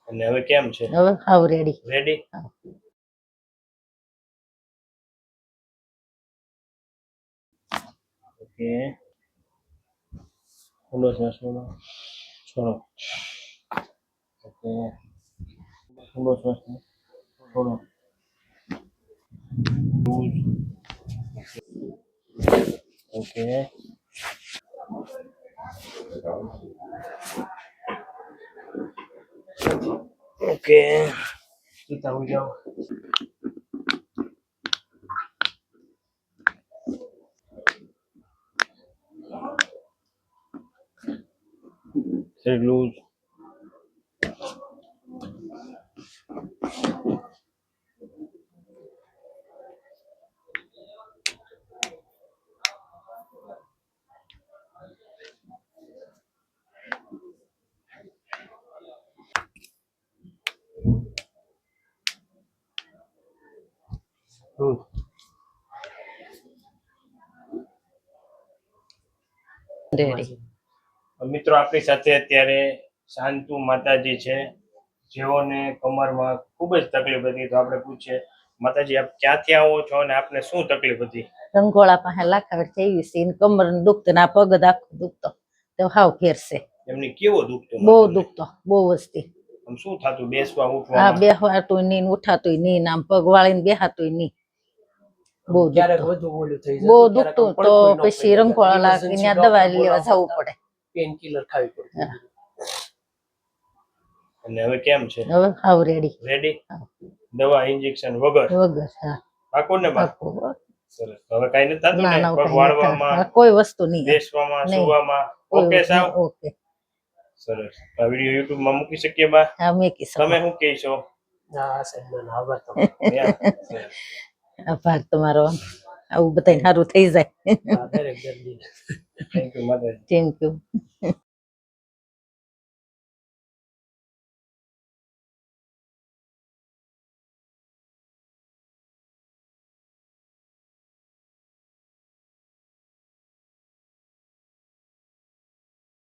અને હવે કેમ છે? હવે હાવ રેડી. રેડી? ઓકે. ઊંડો શ્વાસ લો. છોડો. ઓકે. ઊંડો શ્વાસ લો. છોડો. ઓકે. ઓકે. સીધા ઉઈ જાઓ. શરીર લૂઝ. લૂઝ. રેડી. મિત્રો આપણી સાથે અત્યારે શાંતુ માતાજી છે, જેઓને કમરમાં ખૂબ જ તકલીફ હતી. તો આપણે પૂછીએ, માતાજી આપ ક્યાંથી આવો છો અને આપને શું તકલીફ હતી? રંગોળા પાસે લાખાવર થઈ છે, કમર દુખતો ને આ પગ આખો દુખતો, તો હાવ ફેરશે. એમની કેવો દુખતો? બહુ દુખતો, બહુ વસ્તી. આમ શું થતું? બેસવા હા, ઉઠવામાં? બેહવાતું નહીં, ઉઠાતું નહીં, આમ પગ વાળીને બેહાતું નહીં. બહુ દુખતું તો પછી રંગોળા લાગીને દવા લેવા જવું પડે, પેન કિલર ખાવી પડે. અને હવે કેમ છે? હવે હાવ રેડી. રેડી? દવા ઇન્જેક્શન વગર? વગર. હા, પાકું ને? પાકું. સરસ. હવે કઈ નથી થતું ના ને? ના, પગ વાળવામાં, કોઈ વસ્તુ નહીં, બેસવામાં, સુવામાં ઓકે સાવ? ઓકે. સરસ. આ વિડિયો YouTube માં મૂકી શકીએ બા? હા, મૂકી શકો. તમે શું કહેશો? હા સાહેબ, આભાર તમારો. આભાર તમારો. આવું બધાને સારું થઈ જાય. દરેક દર્દી. થેન્ક યુ માતાજી. Thank you.